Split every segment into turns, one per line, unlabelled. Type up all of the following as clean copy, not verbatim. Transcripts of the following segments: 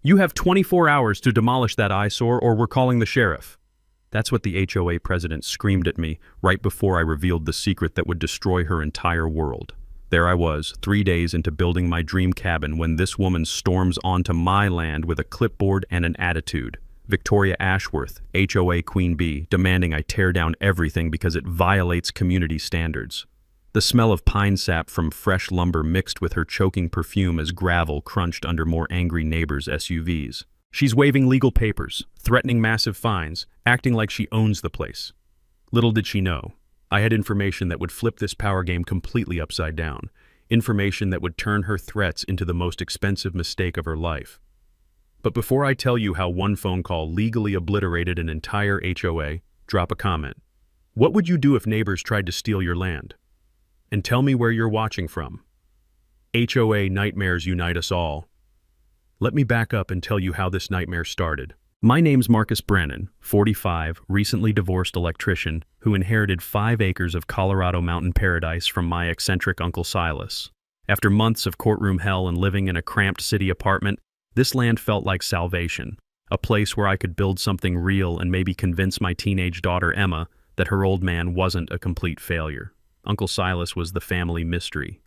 You have 24 hours to demolish that eyesore or we're calling the sheriff. That's what the HOA president screamed at me right before I revealed the secret that would destroy her entire world. There I was, 3 days into building my dream cabin when this woman storms onto my land with a clipboard and an attitude. Victoria Ashworth, HOA Queen Bee, demanding I tear down everything because it violates community standards. The smell of pine sap from fresh lumber mixed with her choking perfume as gravel crunched under more angry neighbors' SUVs. She's waving legal papers, threatening massive fines, acting like she owns the place. Little did she know, I had information that would flip this power game completely upside down. Information that would turn her threats into the most expensive mistake of her life. But before I tell you how one phone call legally obliterated an entire HOA, drop a comment. What would you do if neighbors tried to steal your land? And tell me where you're watching from. HOA nightmares unite us all. Let me back up and tell you how this nightmare started. My name's Marcus Brennan, 45, recently divorced electrician who inherited 5 acres of Colorado mountain paradise from my eccentric Uncle Silas. After months of courtroom hell and living in a cramped city apartment, this land felt like salvation, a place where I could build something real and maybe convince my teenage daughter Emma that her old man wasn't a complete failure. Uncle Silas was the family mystery.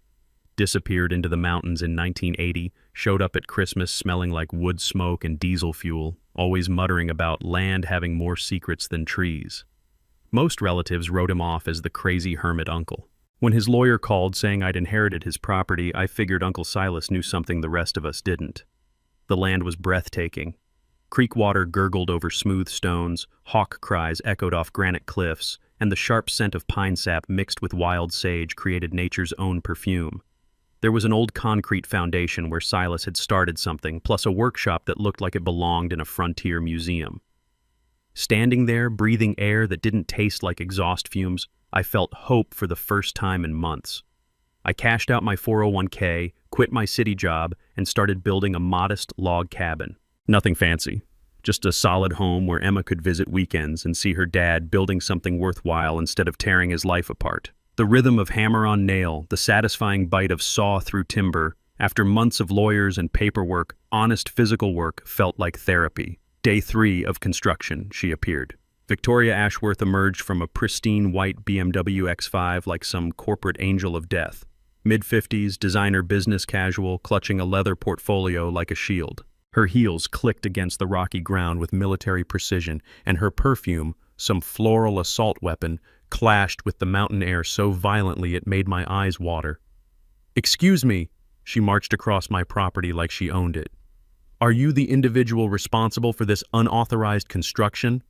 Disappeared into the mountains in 1980, showed up at Christmas smelling like wood smoke and diesel fuel, always muttering about land having more secrets than trees. Most relatives wrote him off as the crazy hermit uncle. When his lawyer called saying I'd inherited his property, I figured Uncle Silas knew something the rest of us didn't. The land was breathtaking. Creek water gurgled over smooth stones, hawk cries echoed off granite cliffs, and the sharp scent of pine sap mixed with wild sage created nature's own perfume. There was an old concrete foundation where Silas had started something, plus a workshop that looked like it belonged in a frontier museum. Standing there, breathing air that didn't taste like exhaust fumes, I felt hope for the first time in months. I cashed out my 401k, quit my city job, and started building a modest log cabin. Nothing fancy, just a solid home where Emma could visit weekends and see her dad building something worthwhile instead of tearing his life apart. The rhythm of hammer on nail, the satisfying bite of saw through timber, after months of lawyers and paperwork, honest physical work felt like therapy. Day 3 of construction, she appeared. Victoria Ashworth emerged from a pristine white BMW X5 like some corporate angel of death. Mid-50s, designer business casual, clutching a leather portfolio like a shield. Her heels clicked against the rocky ground with military precision, and her perfume, some floral assault weapon, clashed with the mountain air so violently it made my eyes water. "Excuse me," she marched across my property like she owned it. "Are you the individual responsible for this unauthorized construction?"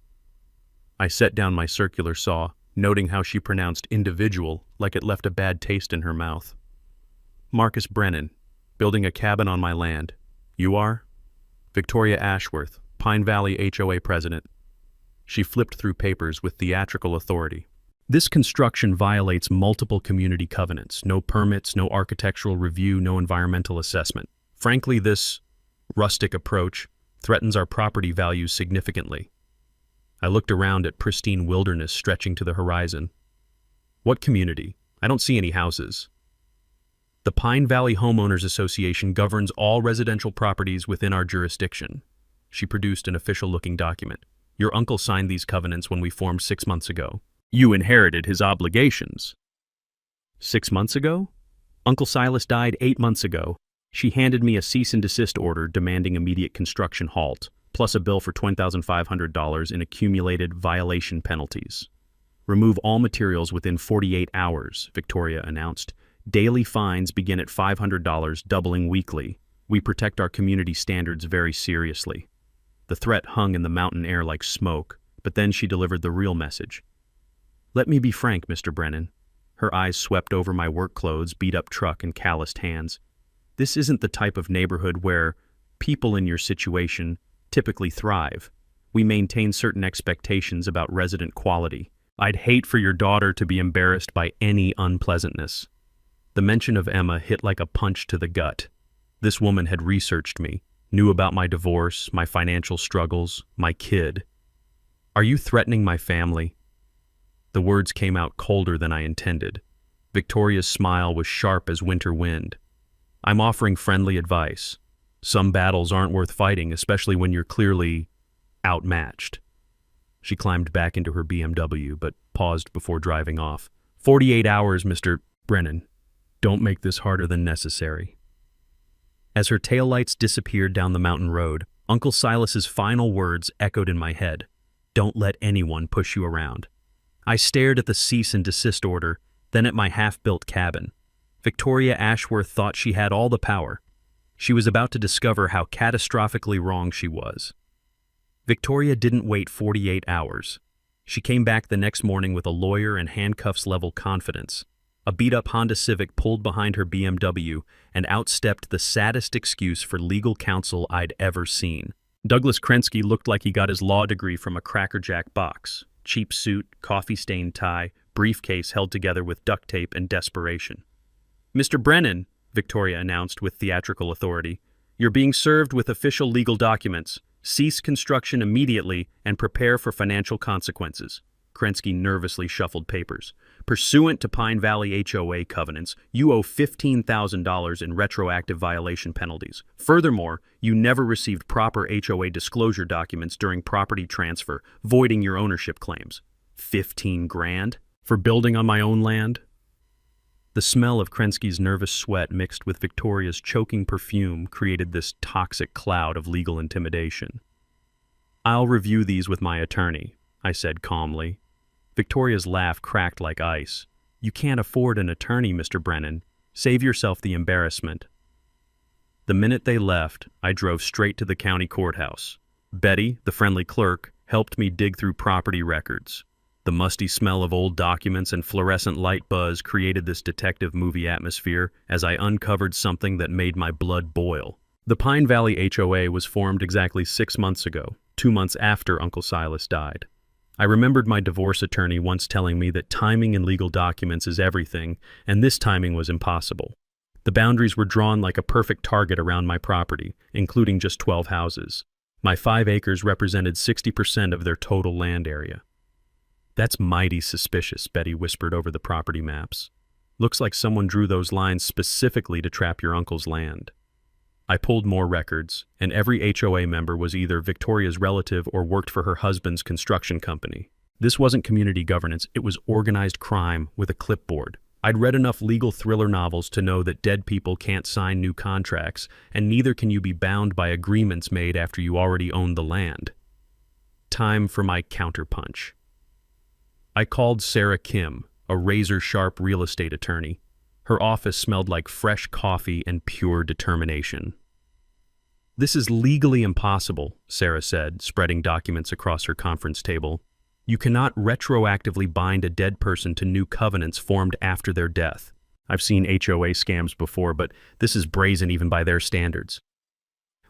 I set down my circular saw, noting how she pronounced individual like it left a bad taste in her mouth. "Marcus Brennan, building a cabin on my land. You are?" "Victoria Ashworth, Pine Valley HOA president." She flipped through papers with theatrical authority. "This construction violates multiple community covenants. No permits, no architectural review, no environmental assessment. Frankly, this rustic approach threatens our property values significantly." I looked around at pristine wilderness stretching to the horizon. "What community? I don't see any houses." "The Pine Valley Homeowners Association governs all residential properties within our jurisdiction." She produced an official-looking document. "Your uncle signed these covenants when we formed 6 months ago. You inherited his obligations." 6 months ago? Uncle Silas died 8 months ago. She handed me a cease and desist order demanding immediate construction halt, plus a bill for $20,500 in accumulated violation penalties. "Remove all materials within 48 hours, Victoria announced. "Daily fines begin at $500, doubling weekly. We protect our community standards very seriously." The threat hung in the mountain air like smoke, but then she delivered the real message. "Let me be frank, Mr. Brennan." Her eyes swept over my work clothes, beat-up truck, and calloused hands. "This isn't the type of neighborhood where people in your situation typically thrive. We maintain certain expectations about resident quality. I'd hate for your daughter to be embarrassed by any unpleasantness." The mention of Emma hit like a punch to the gut. This woman had researched me, knew about my divorce, my financial struggles, my kid. "Are you threatening my family?" The words came out colder than I intended. Victoria's smile was sharp as winter wind. "I'm offering friendly advice. Some battles aren't worth fighting, especially when you're clearly outmatched. She climbed back into her BMW, but paused before driving off. 48 hours, Mr. Brennan. Don't make this harder than necessary. As her taillights disappeared down the mountain road, Uncle Silas's final words echoed in my head. Don't let anyone push you around. I stared at the cease and desist order, then at my half-built cabin. Victoria Ashworth thought she had all the power. She was about to discover how catastrophically wrong she was. Victoria didn't wait 48 hours. She came back the next morning with a lawyer and handcuffs-level confidence. A beat-up Honda Civic pulled behind her BMW and outstepped the saddest excuse for legal counsel I'd ever seen. Douglas Krensky looked like he got his law degree from a Cracker Jack box. Cheap suit, coffee-stained tie, briefcase held together with duct tape and desperation. Mr. Brennan, Victoria announced with theatrical authority, you're being served with official legal documents. Cease construction immediately and prepare for financial consequences. Krensky nervously shuffled papers. Pursuant to Pine Valley HOA covenants, you owe $15,000 in retroactive violation penalties. Furthermore, you never received proper HOA disclosure documents during property transfer, voiding your ownership claims. 15 grand? For building on my own land? The smell of Krensky's nervous sweat mixed with Victoria's choking perfume created this toxic cloud of legal intimidation. I'll review these with my attorney, I said calmly. Victoria's laugh cracked like ice. You can't afford an attorney, Mr. Brennan. Save yourself the embarrassment. The minute they left, I drove straight to the county courthouse. Betty, the friendly clerk, helped me dig through property records. The musty smell of old documents and fluorescent light buzz created this detective movie atmosphere as I uncovered something that made my blood boil. The Pine Valley HOA was formed exactly 6 months ago, 2 months after Uncle Silas died. I remembered my divorce attorney once telling me that timing in legal documents is everything, and this timing was impossible. The boundaries were drawn like a perfect target around my property, including just 12 houses. My 5 acres represented 60% of their total land area. That's mighty suspicious, Betty whispered over the property maps. Looks like someone drew those lines specifically to trap your uncle's land. I pulled more records, and every HOA member was either Victoria's relative or worked for her husband's construction company. This wasn't community governance, it was organized crime with a clipboard. I'd read enough legal thriller novels to know that dead people can't sign new contracts, and neither can you be bound by agreements made after you already own the land. Time for my counterpunch. I called Sarah Kim, a razor-sharp real estate attorney. Her office smelled like fresh coffee and pure determination. This is legally impossible, Sarah said, spreading documents across her conference table. You cannot retroactively bind a dead person to new covenants formed after their death. I've seen HOA scams before, but this is brazen even by their standards.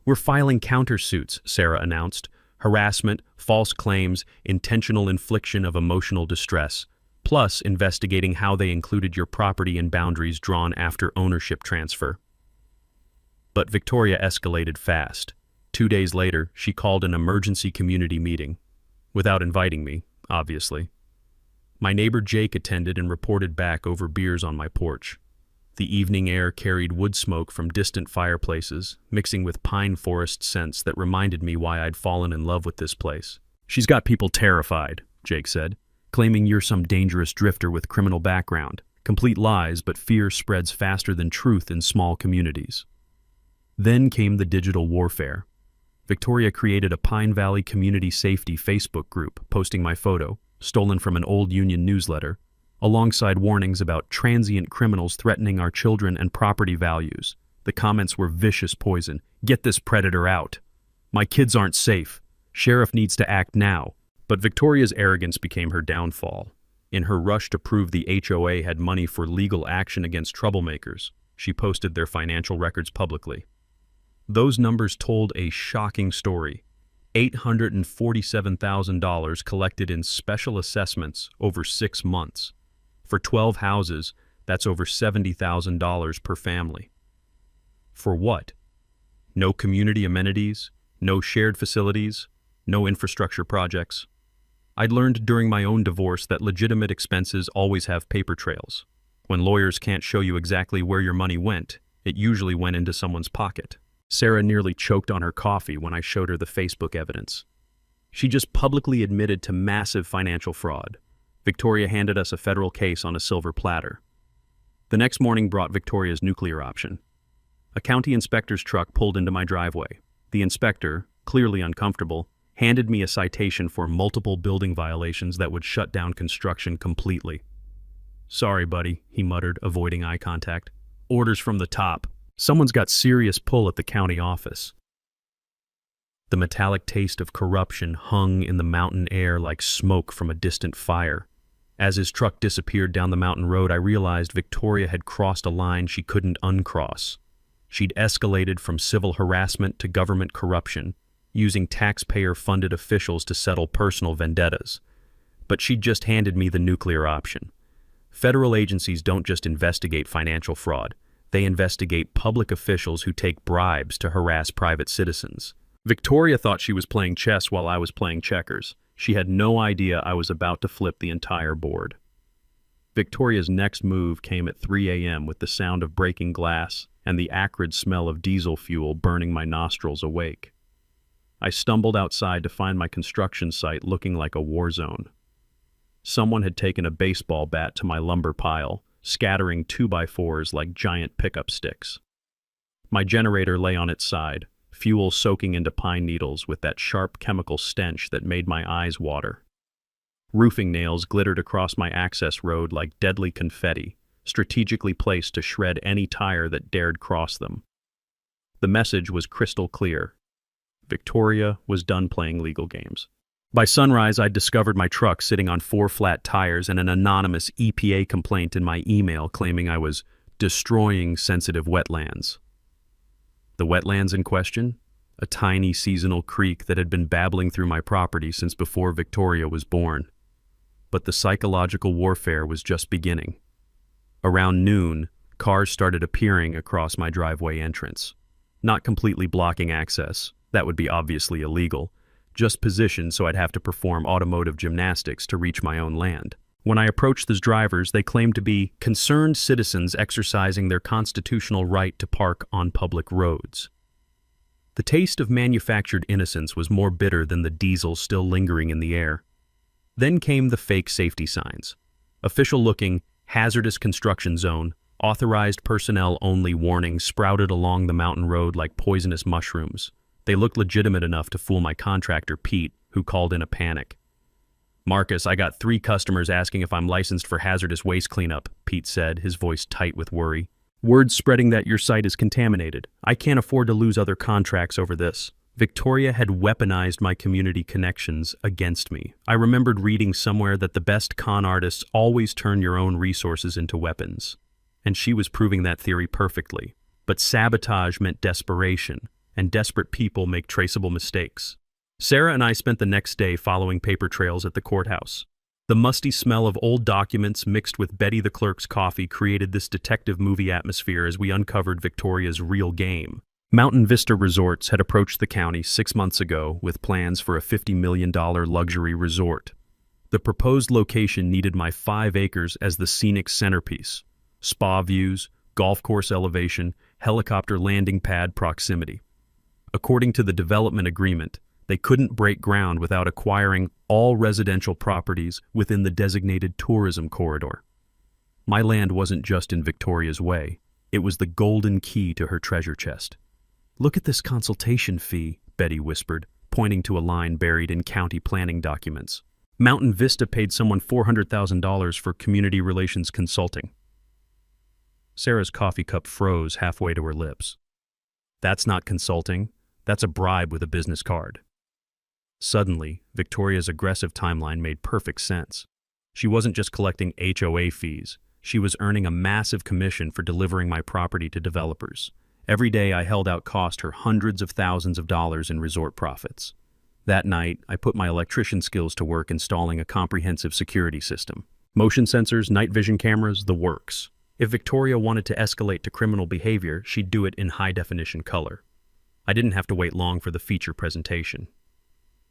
We're filing countersuits, Sarah announced. Harassment, false claims, intentional infliction of emotional distress, plus investigating how they included your property in boundaries drawn after ownership transfer. But Victoria escalated fast. 2 days later, she called an emergency community meeting. Without inviting me, obviously. My neighbor Jake attended and reported back over beers on my porch. The evening air carried wood smoke from distant fireplaces, mixing with pine forest scents that reminded me why I'd fallen in love with this place. She's got people terrified, Jake said, claiming you're some dangerous drifter with criminal background. Complete lies, but fear spreads faster than truth in small communities. Then came the digital warfare. Victoria created a Pine Valley Community Safety Facebook group, posting my photo, stolen from an old union newsletter, alongside warnings about transient criminals threatening our children and property values. The comments were vicious poison. Get this predator out. My kids aren't safe. Sheriff needs to act now. But Victoria's arrogance became her downfall. In her rush to prove the HOA had money for legal action against troublemakers, she posted their financial records publicly. Those numbers told a shocking story. $847,000 collected in special assessments over 6 months. For 12 houses, that's over $70,000 per family. For what? No community amenities, no shared facilities, no infrastructure projects. I'd learned during my own divorce that legitimate expenses always have paper trails. When lawyers can't show you exactly where your money went, it usually went into someone's pocket. Sarah nearly choked on her coffee when I showed her the Facebook evidence. She just publicly admitted to massive financial fraud. Victoria handed us a federal case on a silver platter. The next morning brought Victoria's nuclear option. A county inspector's truck pulled into my driveway. The inspector, clearly uncomfortable, handed me a citation for multiple building violations that would shut down construction completely. "Sorry, buddy," he muttered, avoiding eye contact. "Orders from the top. Someone's got serious pull at the county office." The metallic taste of corruption hung in the mountain air like smoke from a distant fire. As his truck disappeared down the mountain road, I realized Victoria had crossed a line she couldn't uncross. She'd escalated from civil harassment to government corruption, using taxpayer-funded officials to settle personal vendettas. But she'd just handed me the nuclear option. Federal agencies don't just investigate financial fraud. They investigate public officials who take bribes to harass private citizens. Victoria thought she was playing chess while I was playing checkers. She had no idea I was about to flip the entire board. Victoria's next move came at 3 a.m. with the sound of breaking glass and the acrid smell of diesel fuel burning my nostrils awake. I stumbled outside to find my construction site looking like a war zone. Someone had taken a baseball bat to my lumber pile, scattering 2x4s like giant pickup sticks. My generator lay on its side, fuel soaking into pine needles with that sharp chemical stench that made my eyes water. Roofing nails glittered across my access road like deadly confetti, strategically placed to shred any tire that dared cross them. The message was crystal clear. Victoria was done playing legal games. By sunrise, I'd discovered my truck sitting on 4 flat tires and an anonymous EPA complaint in my email claiming I was destroying sensitive wetlands. The wetlands in question? A tiny seasonal creek that had been babbling through my property since before Victoria was born. But the psychological warfare was just beginning. Around noon, cars started appearing across my driveway entrance. Not completely blocking access, that would be obviously illegal, just positioned so I'd have to perform automotive gymnastics to reach my own land. When I approached those drivers, they claimed to be concerned citizens exercising their constitutional right to park on public roads. The taste of manufactured innocence was more bitter than the diesel still lingering in the air. Then came the fake safety signs. Official-looking, hazardous construction zone, authorized personnel only warnings sprouted along the mountain road like poisonous mushrooms. They looked legitimate enough to fool my contractor, Pete, who called in a panic. "Marcus, I got 3 customers asking if I'm licensed for hazardous waste cleanup," Pete said, his voice tight with worry. "Word's spreading that your site is contaminated. I can't afford to lose other contracts over this." Victoria had weaponized my community connections against me. I remembered reading somewhere that the best con artists always turn your own resources into weapons. And she was proving that theory perfectly. But sabotage meant desperation, and desperate people make traceable mistakes. Sarah and I spent the next day following paper trails at the courthouse. The musty smell of old documents mixed with Betty the clerk's coffee created this detective movie atmosphere as we uncovered Victoria's real game. Mountain Vista Resorts had approached the county 6 months ago with plans for a $50 million luxury resort. The proposed location needed my 5 acres as the scenic centerpiece. Spa views, golf course elevation, helicopter landing pad proximity. According to the development agreement, they couldn't break ground without acquiring all residential properties within the designated tourism corridor. My land wasn't just in Victoria's way. It was the golden key to her treasure chest. "Look at this consultation fee," Betty whispered, pointing to a line buried in county planning documents. Mountain Vista paid someone $400,000 for community relations consulting. Sarah's coffee cup froze halfway to her lips. "That's not consulting. That's a bribe with a business card." Suddenly, Victoria's aggressive timeline made perfect sense. She wasn't just collecting HOA fees. She was earning a massive commission for delivering my property to developers. Every day I held out cost her hundreds of thousands of dollars in resort profits. That night, I put my electrician skills to work installing a comprehensive security system. Motion sensors, night vision cameras, the works. If Victoria wanted to escalate to criminal behavior, she'd do it in high-definition color. I didn't have to wait long for the feature presentation.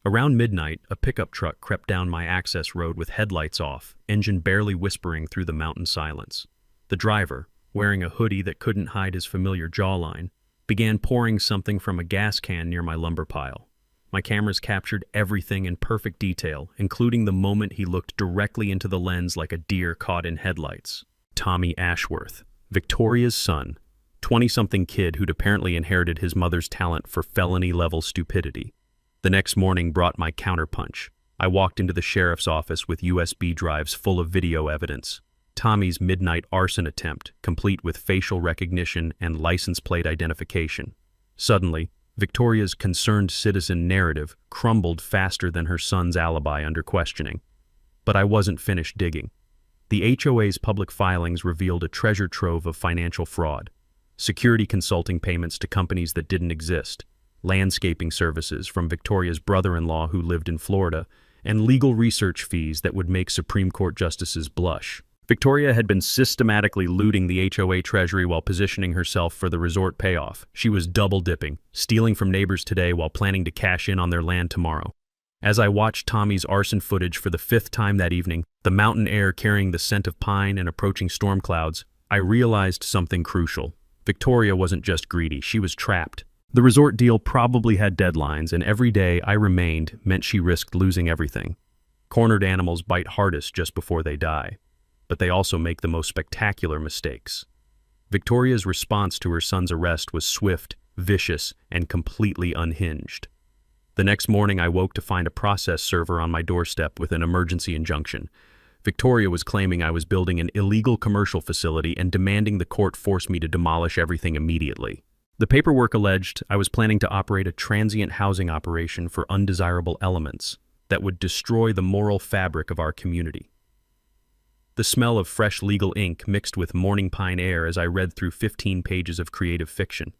Around midnight, a pickup truck crept down my access road with headlights off, engine barely whispering through the mountain silence. The driver, wearing a hoodie that couldn't hide his familiar jawline, began pouring something from a gas can near my lumber pile. My cameras captured everything in perfect detail, including the moment he looked directly into the lens like a deer caught in headlights. Tommy Ashworth, Victoria's son, 20-something kid who'd apparently inherited his mother's talent for felony-level stupidity. The next morning brought my counterpunch. I walked into the sheriff's office with USB drives full of video evidence. Tommy's midnight arson attempt, complete with facial recognition and license plate identification. Suddenly, Victoria's concerned citizen narrative crumbled faster than her son's alibi under questioning. But I wasn't finished digging. The HOA's public filings revealed a treasure trove of financial fraud, security consulting payments to companies that didn't exist, landscaping services from Victoria's brother-in-law who lived in Florida, and legal research fees that would make Supreme Court justices blush. Victoria had been systematically looting the HOA treasury while positioning herself for the resort payoff. She was double-dipping, stealing from neighbors today while planning to cash in on their land tomorrow. As I watched Tommy's arson footage for the 5th time that evening, the mountain air carrying the scent of pine and approaching storm clouds, I realized something crucial. Victoria wasn't just greedy, she was trapped. The resort deal probably had deadlines, and every day I remained meant she risked losing everything. Cornered animals bite hardest just before they die, but they also make the most spectacular mistakes. Victoria's response to her son's arrest was swift, vicious, and completely unhinged. The next morning I woke to find a process server on my doorstep with an emergency injunction. Victoria was claiming I was building an illegal commercial facility and demanding the court force me to demolish everything immediately. The paperwork alleged I was planning to operate a transient housing operation for undesirable elements that would destroy the moral fabric of our community. The smell of fresh legal ink mixed with morning pine air as I read through 15 pages of creative fiction.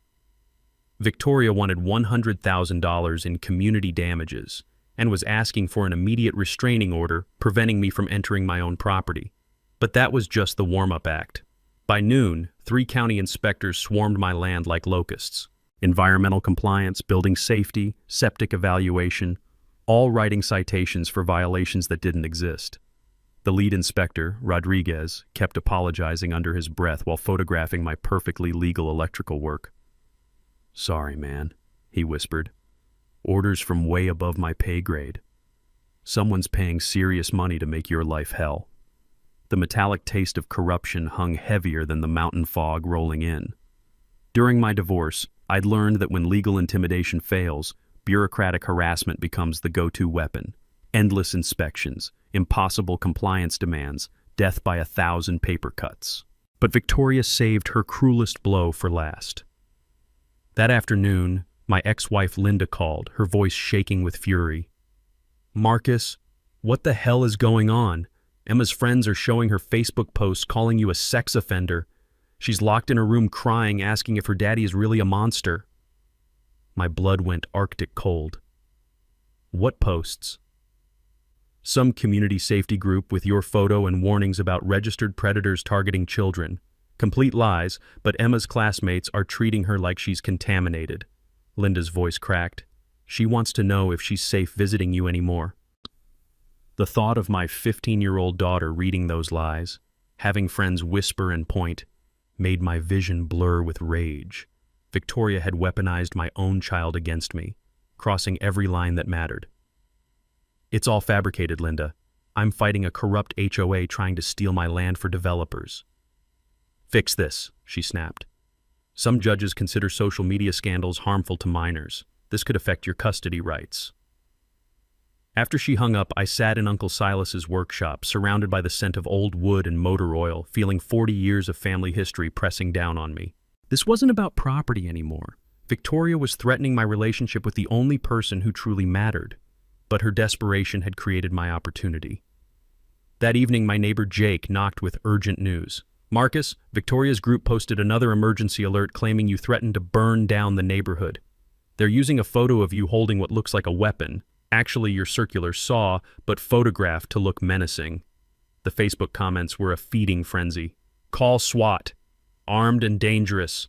Victoria wanted $100,000 in community damages and was asking for an immediate restraining order preventing me from entering my own property. But that was just the warm-up act. By noon, 3 county inspectors swarmed my land like locusts. Environmental compliance, building safety, septic evaluation, all writing citations for violations that didn't exist. The lead inspector, Rodriguez, kept apologizing under his breath while photographing my perfectly legal electrical work. "Sorry, man," he whispered. "Orders from way above my pay grade. Someone's paying serious money to make your life hell." The metallic taste of corruption hung heavier than the mountain fog rolling in. During my divorce, I'd learned that when legal intimidation fails, bureaucratic harassment becomes the go-to weapon. Endless inspections, impossible compliance demands, death by 1,000 paper cuts. But Victoria saved her cruelest blow for last. That afternoon, my ex-wife Linda called, her voice shaking with fury. "Marcus, what the hell is going on? Emma's friends are showing her Facebook posts calling you a sex offender. She's locked in her room crying, asking if her daddy is really a monster." My blood went Arctic cold. "What posts?" "Some community safety group with your photo and warnings about registered predators targeting children. Complete lies, but Emma's classmates are treating her like she's contaminated." Linda's voice cracked. "She wants to know if she's safe visiting you anymore." The thought of my 15-year-old daughter reading those lies, having friends whisper and point, made my vision blur with rage. Victoria had weaponized my own child against me, crossing every line that mattered. "It's all fabricated, Linda. I'm fighting a corrupt HOA trying to steal my land for developers." "Fix this," she snapped. "Some judges consider social media scandals harmful to minors. This could affect your custody rights." After she hung up, I sat in Uncle Silas's workshop, surrounded by the scent of old wood and motor oil, feeling 40 years of family history pressing down on me. This wasn't about property anymore. Victoria was threatening my relationship with the only person who truly mattered. But her desperation had created my opportunity. That evening, my neighbor Jake knocked with urgent news. "Marcus, Victoria's group posted another emergency alert claiming you threatened to burn down the neighborhood. They're using a photo of you holding what looks like a weapon. Actually your circular saw, but photographed to look menacing." The Facebook comments were a feeding frenzy. "Call SWAT. Armed and dangerous.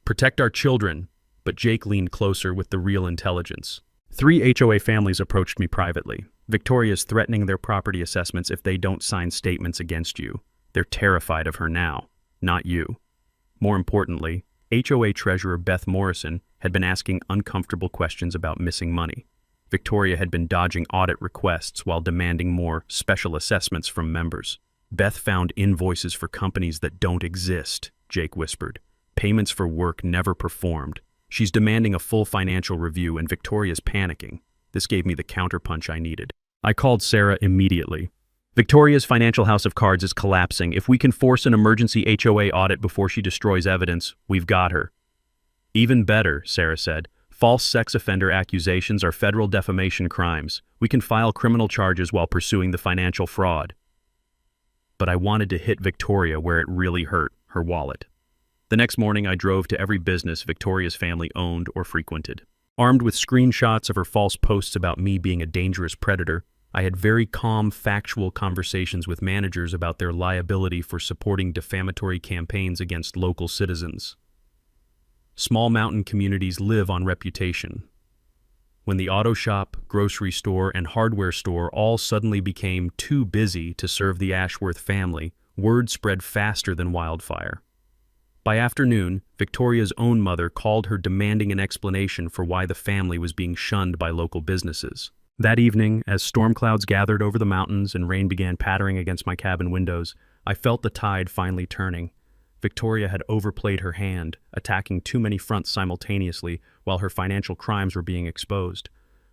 Protect our children." But Jake leaned closer with the real intelligence. 3 HOA families approached me privately. "Victoria's threatening their property assessments if they don't sign statements against you. They're terrified of her now, not you. More importantly, HOA treasurer Beth Morrison had been asking uncomfortable questions about missing money. Victoria had been dodging audit requests while demanding more special assessments from members. Beth found invoices for companies that don't exist, Jake whispered. Payments for work never performed. She's demanding a full financial review and Victoria's panicking. This gave me the counterpunch I needed. I called Sarah immediately. Victoria's financial house of cards is collapsing. If we can force an emergency HOA audit before she destroys evidence, we've got her. Even better, Sarah said. False sex offender accusations are federal defamation crimes. We can file criminal charges while pursuing the financial fraud. But I wanted to hit Victoria where it really hurt, her wallet. The next morning, I drove to every business Victoria's family owned or frequented. Armed with screenshots of her false posts about me being a dangerous predator, I had very calm, factual conversations with managers about their liability for supporting defamatory campaigns against local citizens. Small mountain communities live on reputation. When the auto shop, grocery store, and hardware store all suddenly became too busy to serve the Ashworth family, word spread faster than wildfire. By afternoon, Victoria's own mother called her demanding an explanation for why the family was being shunned by local businesses. That evening, as storm clouds gathered over the mountains and rain began pattering against my cabin windows, I felt the tide finally turning. Victoria had overplayed her hand, attacking too many fronts simultaneously while her financial crimes were being exposed.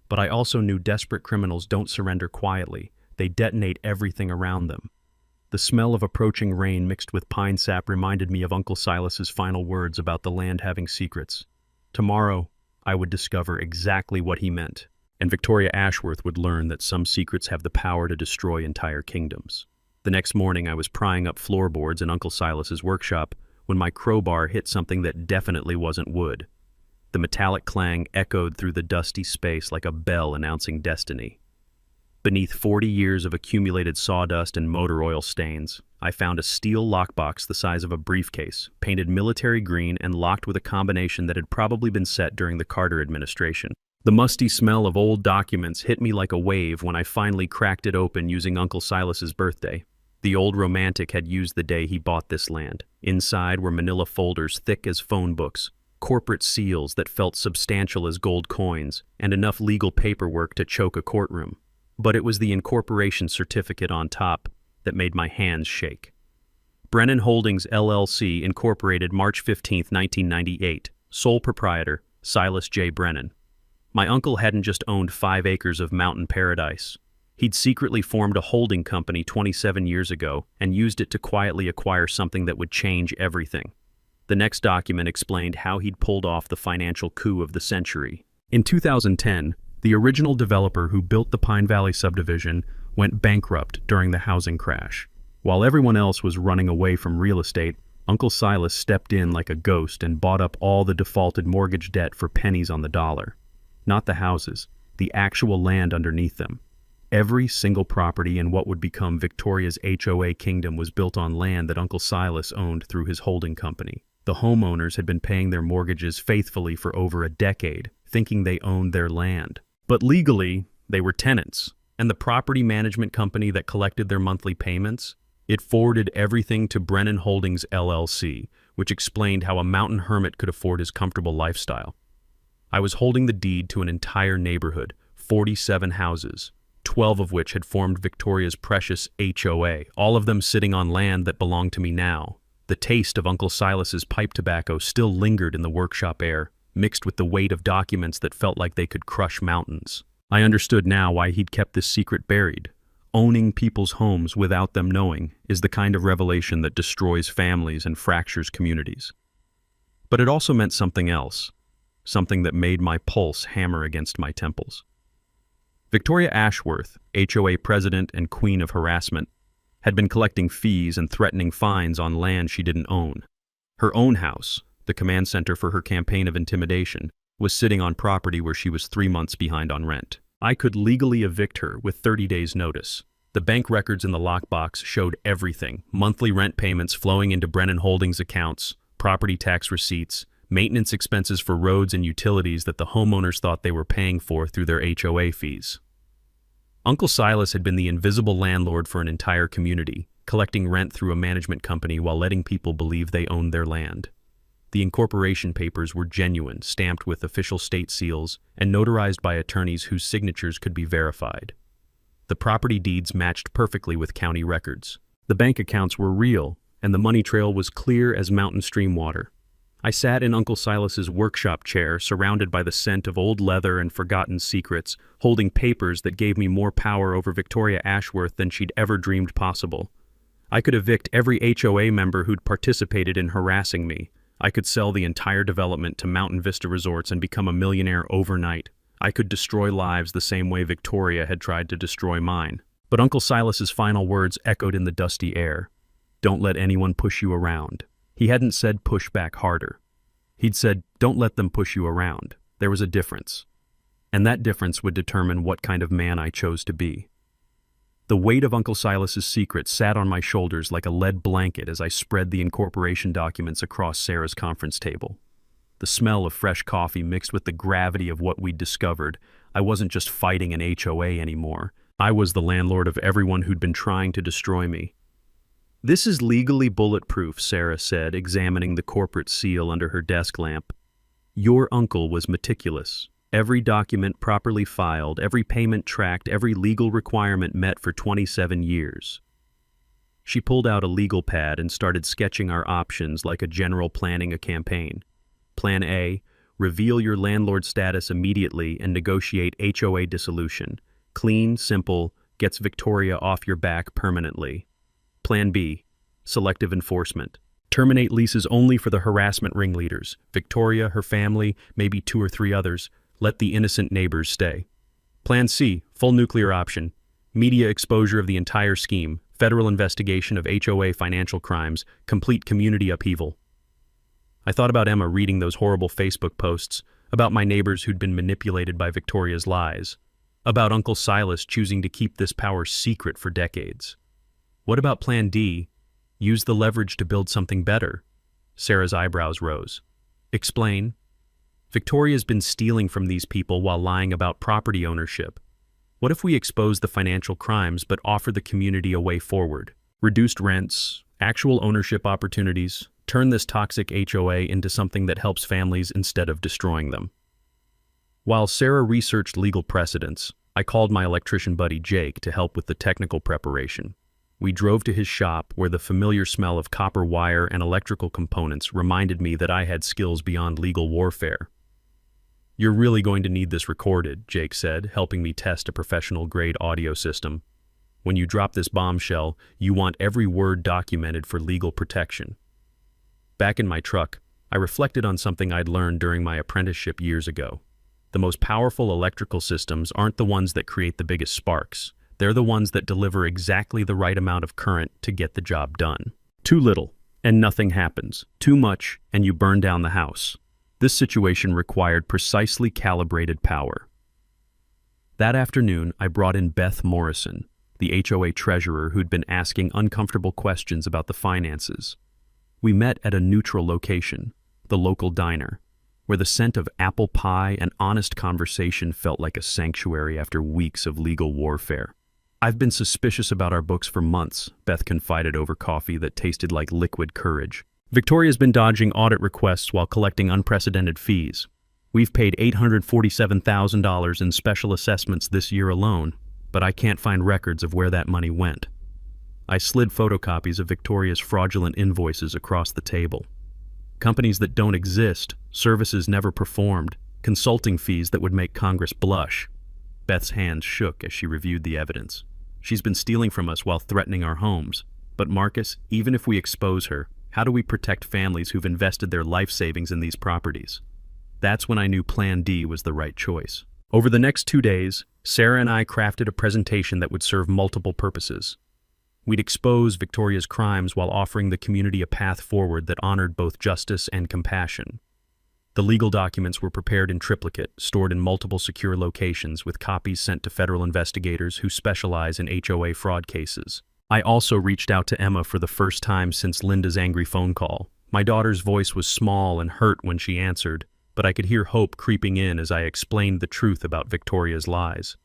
But I also knew desperate criminals don't surrender quietly. They detonate everything around them. The smell of approaching rain mixed with pine sap reminded me of Uncle Silas's final words about the land having secrets. Tomorrow, I would discover exactly what he meant, and Victoria Ashworth would learn that some secrets have the power to destroy entire kingdoms. The next morning, I was prying up floorboards in Uncle Silas's workshop when my crowbar hit something that definitely wasn't wood. The metallic clang echoed through the dusty space like a bell announcing destiny. Beneath 40 years of accumulated sawdust and motor oil stains, I found a steel lockbox the size of a briefcase, painted military green and locked with a combination that had probably been set during the Carter administration. The musty smell of old documents hit me like a wave when I finally cracked it open using Uncle Silas's birthday. The old romantic had used the day he bought this land. Inside were manila folders thick as phone books, corporate seals that felt substantial as gold coins, and enough legal paperwork to choke a courtroom. But it was the incorporation certificate on top that made my hands shake. Brennan Holdings LLC incorporated March 15, 1998. Sole proprietor, Silas J. Brennan. My uncle hadn't just owned 5 acres of mountain paradise. He'd secretly formed a holding company 27 years ago and used it to quietly acquire something that would change everything. The next document explained how he'd pulled off the financial coup of the century. In 2010, the original developer who built the Pine Valley subdivision went bankrupt during the housing crash. While everyone else was running away from real estate, Uncle Silas stepped in like a ghost and bought up all the defaulted mortgage debt for pennies on the dollar. Not the houses, the actual land underneath them. Every single property in what would become Victoria's HOA kingdom was built on land that Uncle Silas owned through his holding company. The homeowners had been paying their mortgages faithfully for over a decade, thinking they owned their land. But legally, they were tenants, and the property management company that collected their monthly payments, it forwarded everything to Brennan Holdings LLC, which explained how a mountain hermit could afford his comfortable lifestyle. I was holding the deed to an entire neighborhood, 47 houses, 12 of which had formed Victoria's precious HOA, all of them sitting on land that belonged to me now. The taste of Uncle Silas's pipe tobacco still lingered in the workshop air, mixed with the weight of documents that felt like they could crush mountains. I understood now why he'd kept this secret buried. Owning people's homes without them knowing is the kind of revelation that destroys families and fractures communities. But it also meant something else, something that made my pulse hammer against my temples. Victoria Ashworth, HOA president and queen of harassment, had been collecting fees and threatening fines on land she didn't own. Her own house, the command center for her campaign of intimidation, was sitting on property where she was 3 months behind on rent. I could legally evict her with 30 days' notice. The bank records in the lockbox showed everything: monthly rent payments flowing into Brennan Holdings accounts, property tax receipts, maintenance expenses for roads and utilities that the homeowners thought they were paying for through their HOA fees. Uncle Silas had been the invisible landlord for an entire community, collecting rent through a management company while letting people believe they owned their land. The incorporation papers were genuine, stamped with official state seals, and notarized by attorneys whose signatures could be verified. The property deeds matched perfectly with county records. The bank accounts were real, and the money trail was clear as mountain stream water. I sat in Uncle Silas's workshop chair, surrounded by the scent of old leather and forgotten secrets, holding papers that gave me more power over Victoria Ashworth than she'd ever dreamed possible. I could evict every HOA member who'd participated in harassing me. I could sell the entire development to Mountain Vista Resorts and become a millionaire overnight. I could destroy lives the same way Victoria had tried to destroy mine. But Uncle Silas's final words echoed in the dusty air. Don't let anyone push you around. He hadn't said push back harder. He'd said, don't let them push you around. There was a difference. And that difference would determine what kind of man I chose to be. The weight of Uncle Silas's secret sat on my shoulders like a lead blanket as I spread the incorporation documents across Sarah's conference table. The smell of fresh coffee mixed with the gravity of what we'd discovered. I wasn't just fighting an HOA anymore. I was the landlord of everyone who'd been trying to destroy me. This is legally bulletproof, Sarah said, examining the corporate seal under her desk lamp. Your uncle was meticulous. Every document properly filed, every payment tracked, every legal requirement met for 27 years. She pulled out a legal pad and started sketching our options like a general planning a campaign. Plan A, reveal your landlord status immediately and negotiate HOA dissolution. Clean, simple, gets Victoria off your back permanently. Plan B, selective enforcement. Terminate leases only for the harassment ringleaders. Victoria, her family, maybe 2 or 3 others. Let the innocent neighbors stay. Plan C, full nuclear option. Media exposure of the entire scheme. Federal investigation of HOA financial crimes. Complete community upheaval. I thought about Emma reading those horrible Facebook posts, about my neighbors who'd been manipulated by Victoria's lies, about Uncle Silas choosing to keep this power secret for decades. What about Plan D? Use the leverage to build something better. Sarah's eyebrows rose. Explain. Victoria's been stealing from these people while lying about property ownership. What if we expose the financial crimes but offer the community a way forward? Reduced rents, actual ownership opportunities, turn this toxic HOA into something that helps families instead of destroying them. While Sarah researched legal precedents, I called my electrician buddy Jake to help with the technical preparation. We drove to his shop where the familiar smell of copper wire and electrical components reminded me that I had skills beyond legal warfare. You're really going to need this recorded, Jake said, helping me test a professional-grade audio system. When you drop this bombshell, you want every word documented for legal protection. Back in my truck, I reflected on something I'd learned during my apprenticeship years ago. The most powerful electrical systems aren't the ones that create the biggest sparks. They're the ones that deliver exactly the right amount of current to get the job done. Too little, and nothing happens. Too much, and you burn down the house. This situation required precisely calibrated power. That afternoon, I brought in Beth Morrison, the HOA treasurer who'd been asking uncomfortable questions about the finances. We met at a neutral location, the local diner, where the scent of apple pie and honest conversation felt like a sanctuary after weeks of legal warfare. I've been suspicious about our books for months, Beth confided over coffee that tasted like liquid courage. Victoria's been dodging audit requests while collecting unprecedented fees. We've paid $847,000 in special assessments this year alone, but I can't find records of where that money went. I slid photocopies of Victoria's fraudulent invoices across the table. Companies that don't exist, services never performed, consulting fees that would make Congress blush. Beth's hands shook as she reviewed the evidence. She's been stealing from us while threatening our homes. But Marcus, even if we expose her, how do we protect families who've invested their life savings in these properties? That's when I knew Plan D was the right choice. Over the next 2 days, Sarah and I crafted a presentation that would serve multiple purposes. We'd expose Victoria's crimes while offering the community a path forward that honored both justice and compassion. The legal documents were prepared in triplicate, stored in multiple secure locations, with copies sent to federal investigators who specialize in HOA fraud cases. I also reached out to Emma for the first time since Linda's angry phone call. My daughter's voice was small and hurt when she answered, but I could hear hope creeping in as I explained the truth about Victoria's lies.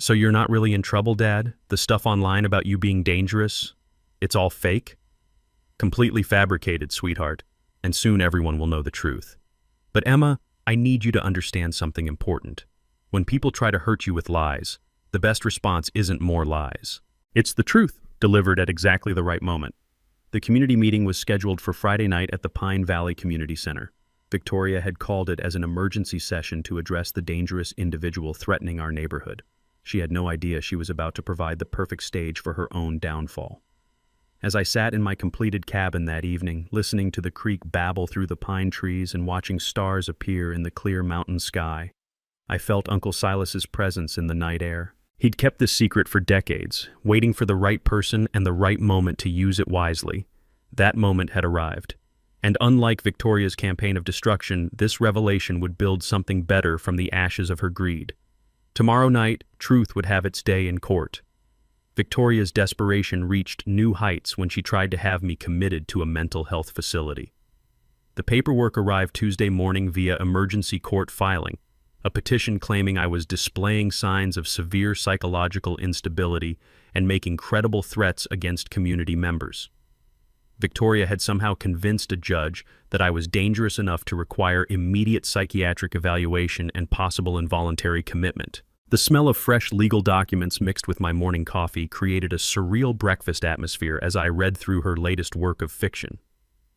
So you're not really in trouble, Dad? The stuff online about you being dangerous? It's all fake? Completely fabricated, sweetheart. and soon everyone will know the truth. But Emma, I need you to understand something important. When people try to hurt you with lies, the best response isn't more lies. It's the truth, delivered at exactly the right moment. The community meeting was scheduled for Friday night at the Pine Valley Community Center. Victoria had called it as an emergency session to address the dangerous individual threatening our neighborhood. She had no idea she was about to provide the perfect stage for her own downfall. As I sat in my completed cabin that evening, listening to the creek babble through the pine trees and watching stars appear in the clear mountain sky, I felt Uncle Silas's presence in the night air. He'd kept this secret for decades, waiting for the right person and the right moment to use it wisely. That moment had arrived. And unlike Victoria's campaign of destruction, this revelation would build something better from the ashes of her greed. Tomorrow night, truth would have its day in court. Victoria's desperation reached new heights when she tried to have me committed to a mental health facility. The paperwork arrived Tuesday morning via emergency court filing, a petition claiming I was displaying signs of severe psychological instability and making credible threats against community members. Victoria had somehow convinced a judge that I was dangerous enough to require immediate psychiatric evaluation and possible involuntary commitment. The smell of fresh legal documents mixed with my morning coffee created a surreal breakfast atmosphere as I read through her latest work of fiction.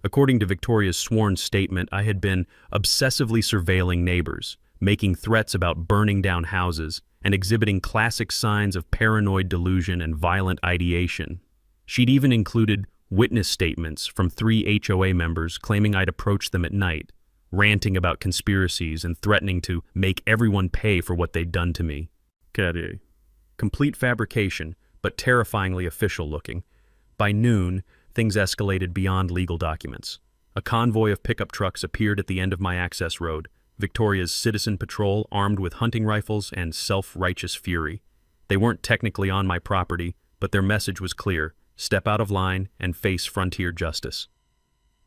According to Victoria's sworn statement, I had been obsessively surveilling neighbors, making threats about burning down houses, and exhibiting classic signs of paranoid delusion and violent ideation. She'd even included witness statements from 3 HOA members claiming I'd approached them at night, ranting about conspiracies and threatening to make everyone pay for what they'd done to me. Complete fabrication, but terrifyingly official-looking. By noon, things escalated beyond legal documents. A convoy of pickup trucks appeared at the end of my access road, Victoria's citizen patrol armed with hunting rifles and self-righteous fury. They weren't technically on my property, but their message was clear: step out of line and face frontier justice.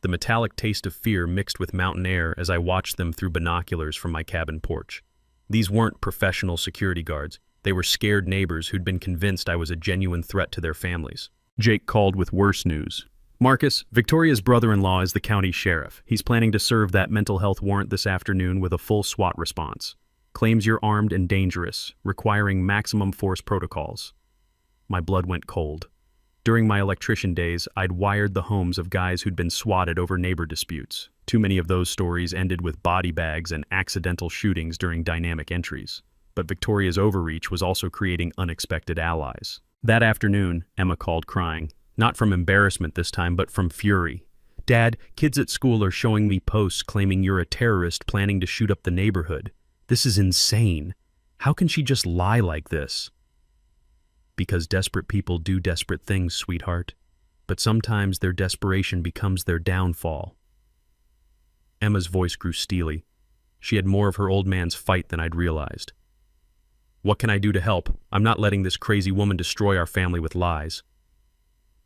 The metallic taste of fear mixed with mountain air as I watched them through binoculars from my cabin porch. These weren't professional security guards. They were scared neighbors who'd been convinced I was a genuine threat to their families. Jake called with worse news. Marcus, Victoria's brother-in-law is the county sheriff. He's planning to serve that mental health warrant this afternoon with a full SWAT response. Claims you're armed and dangerous, requiring maximum force protocols. My blood went cold. During my electrician days, I'd wired the homes of guys who'd been swatted over neighbor disputes. Too many of those stories ended with body bags and accidental shootings during dynamic entries. But Victoria's overreach was also creating unexpected allies. That afternoon, Emma called crying. Not from embarrassment this time, but from fury. Dad, kids at school are showing me posts claiming you're a terrorist planning to shoot up the neighborhood. This is insane. How can she just lie like this? Because desperate people do desperate things, sweetheart. But sometimes their desperation becomes their downfall. Emma's voice grew steely. She had more of her old man's fight than I'd realized. What can I do to help? I'm not letting this crazy woman destroy our family with lies.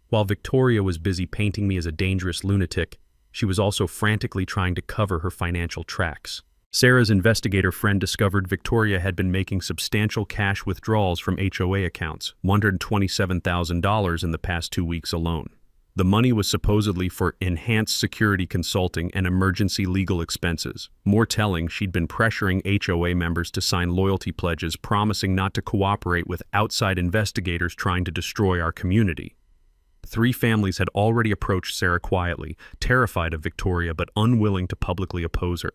While Victoria was busy painting me as a dangerous lunatic, she was also frantically trying to cover her financial tracks. Sarah's investigator friend discovered Victoria had been making substantial cash withdrawals from HOA accounts, $127,000 in the past 2 weeks alone. The money was supposedly for enhanced security consulting and emergency legal expenses. More telling, she'd been pressuring HOA members to sign loyalty pledges promising not to cooperate with outside investigators trying to destroy our community. 3 families had already approached Sarah quietly, terrified of Victoria but unwilling to publicly oppose her.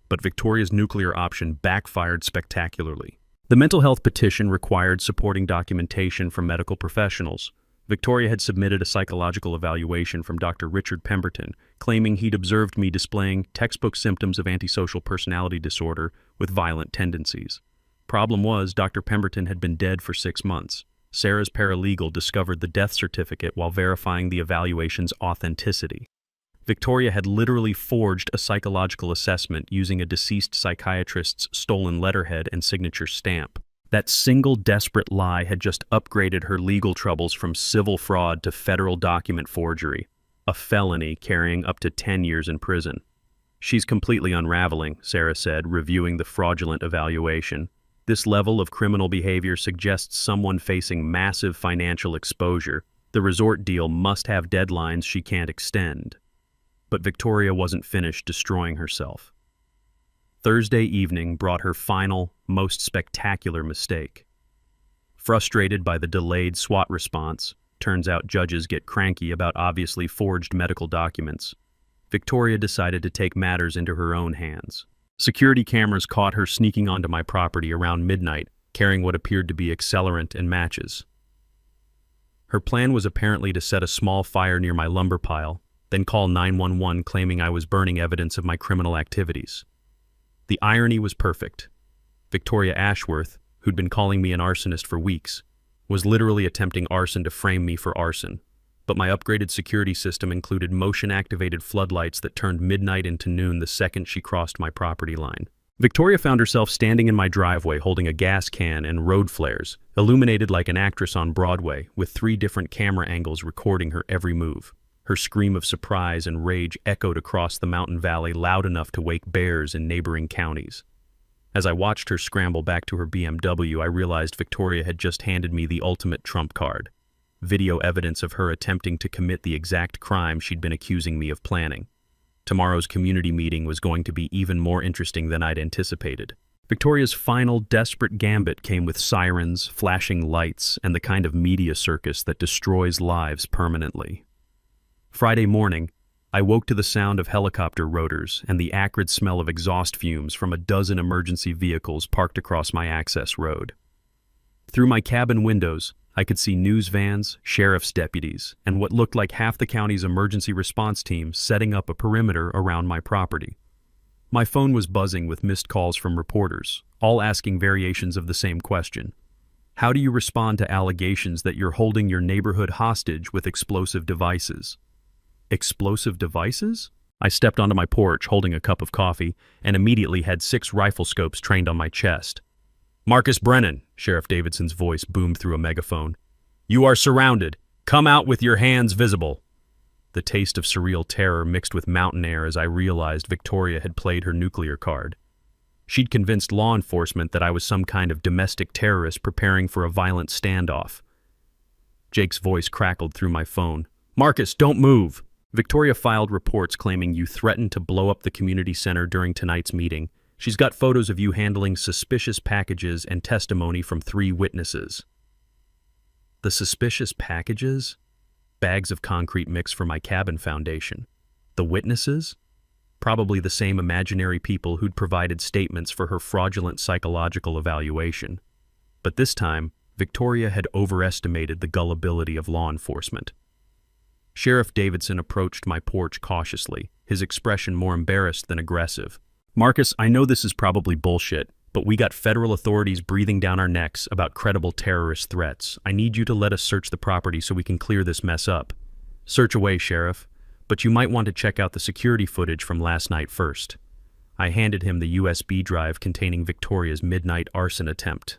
But Victoria's nuclear option backfired spectacularly. The mental health petition required supporting documentation from medical professionals. Victoria had submitted a psychological evaluation from Dr. Richard Pemberton, claiming he'd observed me displaying textbook symptoms of antisocial personality disorder with violent tendencies. Problem was, Dr. Pemberton had been dead for 6 months. Sarah's paralegal discovered the death certificate while verifying the evaluation's authenticity. Victoria had literally forged a psychological assessment using a deceased psychiatrist's stolen letterhead and signature stamp. That single desperate lie had just upgraded her legal troubles from civil fraud to federal document forgery, a felony carrying up to 10 years in prison. She's completely unraveling, Sarah said, reviewing the fraudulent evaluation. This level of criminal behavior suggests someone facing massive financial exposure. The resort deal must have deadlines she can't extend. But Victoria wasn't finished destroying herself. Thursday evening brought her final, most spectacular mistake. Frustrated by the delayed SWAT response, turns out judges get cranky about obviously forged medical documents, Victoria decided to take matters into her own hands. Security cameras caught her sneaking onto my property around midnight, carrying what appeared to be accelerant and matches. Her plan was apparently to set a small fire near my lumber pile, then call 911 claiming I was burning evidence of my criminal activities. The irony was perfect. Victoria Ashworth, who'd been calling me an arsonist for weeks, was literally attempting arson to frame me for arson. But my upgraded security system included motion-activated floodlights that turned midnight into noon the second she crossed my property line. Victoria found herself standing in my driveway holding a gas can and road flares, illuminated like an actress on Broadway, with 3 different camera angles recording her every move. Her scream of surprise and rage echoed across the mountain valley loud enough to wake bears in neighboring counties. As I watched her scramble back to her BMW, I realized Victoria had just handed me the ultimate trump card. Video evidence of her attempting to commit the exact crime she'd been accusing me of planning. Tomorrow's community meeting was going to be even more interesting than I'd anticipated. Victoria's final desperate gambit came with sirens, flashing lights, and the kind of media circus that destroys lives permanently. Friday morning, I woke to the sound of helicopter rotors and the acrid smell of exhaust fumes from a dozen emergency vehicles parked across my access road. Through my cabin windows, I could see news vans, sheriff's deputies, and what looked like half the county's emergency response team setting up a perimeter around my property. My phone was buzzing with missed calls from reporters, all asking variations of the same question. How do you respond to allegations that you're holding your neighborhood hostage with explosive devices? Explosive devices? I stepped onto my porch holding a cup of coffee and immediately had 6 rifle scopes trained on my chest. "Marcus Brennan," Sheriff Davidson's voice boomed through a megaphone. "You are surrounded. Come out with your hands visible." The taste of surreal terror mixed with mountain air as I realized Victoria had played her nuclear card. She'd convinced law enforcement that I was some kind of domestic terrorist preparing for a violent standoff. Jake's voice crackled through my phone. "Marcus, don't move." Victoria filed reports claiming you threatened to blow up the community center during tonight's meeting. She's got photos of you handling suspicious packages and testimony from 3 witnesses. The suspicious packages? Bags of concrete mix for my cabin foundation. The witnesses? Probably the same imaginary people who'd provided statements for her fraudulent psychological evaluation. But this time, Victoria had overestimated the gullibility of law enforcement. Sheriff Davidson approached my porch cautiously, his expression more embarrassed than aggressive. "Marcus, I know this is probably bullshit, but we got federal authorities breathing down our necks about credible terrorist threats. I need you to let us search the property so we can clear this mess up." "Search away, Sheriff, but you might want to check out the security footage from last night first." I handed him the USB drive containing Victoria's midnight arson attempt.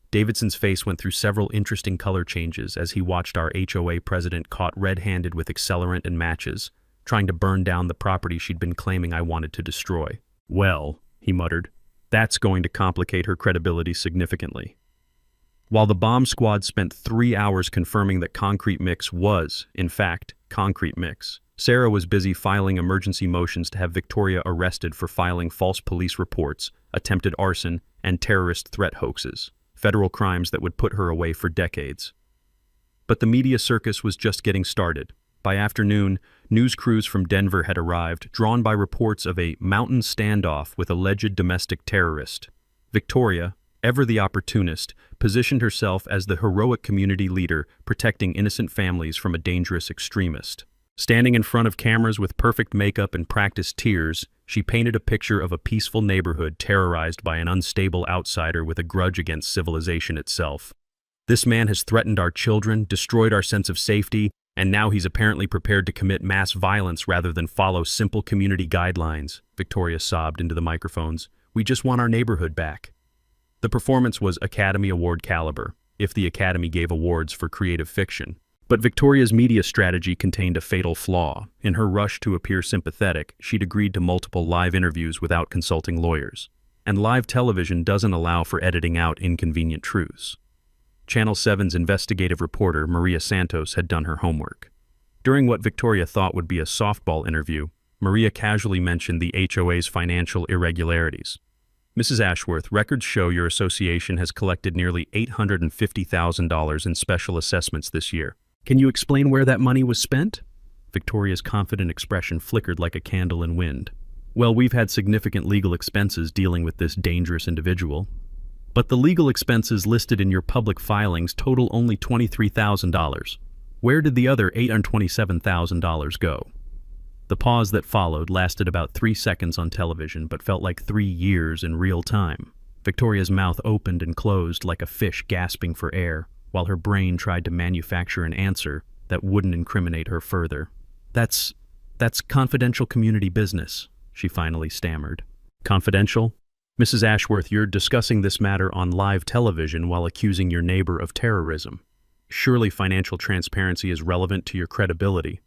Davidson's face went through several interesting color changes as he watched our HOA president caught red-handed with accelerant and matches, trying to burn down the property she'd been claiming I wanted to destroy. "Well," he muttered, "that's going to complicate her credibility significantly." While the bomb squad spent 3 hours confirming that concrete mix was, in fact, concrete mix, Sarah was busy filing emergency motions to have Victoria arrested for filing false police reports, attempted arson, and terrorist threat hoaxes. Federal crimes that would put her away for decades. But the media circus was just getting started. By afternoon, news crews from Denver had arrived, drawn by reports of a mountain standoff with alleged domestic terrorist. Victoria, ever the opportunist, positioned herself as the heroic community leader protecting innocent families from a dangerous extremist. Standing in front of cameras with perfect makeup and practiced tears, she painted a picture of a peaceful neighborhood terrorized by an unstable outsider with a grudge against civilization itself. "This man has threatened our children, destroyed our sense of safety, and now he's apparently prepared to commit mass violence rather than follow simple community guidelines," Victoria sobbed into the microphones. "We just want our neighborhood back." The performance was Academy Award caliber, if the Academy gave awards for creative fiction. But Victoria's media strategy contained a fatal flaw. In her rush to appear sympathetic, she'd agreed to multiple live interviews without consulting lawyers. And live television doesn't allow for editing out inconvenient truths. Channel 7's investigative reporter, Maria Santos, had done her homework. During what Victoria thought would be a softball interview, Maria casually mentioned the HOA's financial irregularities. Mrs. Ashworth, records show your association has collected nearly $850,000 in special assessments this year. Can you explain where that money was spent? Victoria's confident expression flickered like a candle in wind. Well, we've had significant legal expenses dealing with this dangerous individual. But the legal expenses listed in your public filings total only $23,000. Where did the other $827,000 go? The pause that followed lasted about 3 seconds on television, but felt like 3 years in real time. Victoria's mouth opened and closed like a fish gasping for air, while her brain tried to manufacture an answer that wouldn't incriminate her further. That's confidential community business, she finally stammered. Confidential? Mrs. Ashworth, you're discussing this matter on live television while accusing your neighbor of terrorism. Surely financial transparency is relevant to your credibility.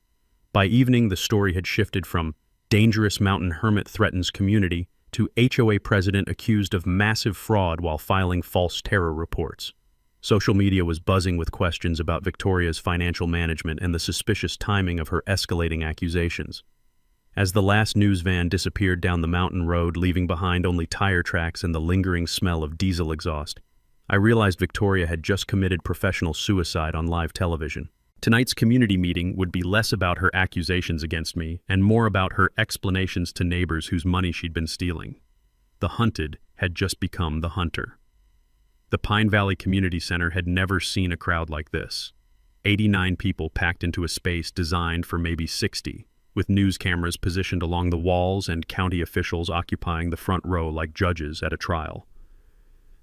By evening, the story had shifted from dangerous mountain hermit threatens community to HOA president accused of massive fraud while filing false terror reports. Social media was buzzing with questions about Victoria's financial management and the suspicious timing of her escalating accusations. As the last news van disappeared down the mountain road, leaving behind only tire tracks and the lingering smell of diesel exhaust, I realized Victoria had just committed professional suicide on live television. Tonight's community meeting would be less about her accusations against me and more about her explanations to neighbors whose money she'd been stealing. The hunted had just become the hunter. The Pine Valley Community Center had never seen a crowd like this. 89 people packed into a space designed for maybe 60, with news cameras positioned along the walls and county officials occupying the front row like judges at a trial.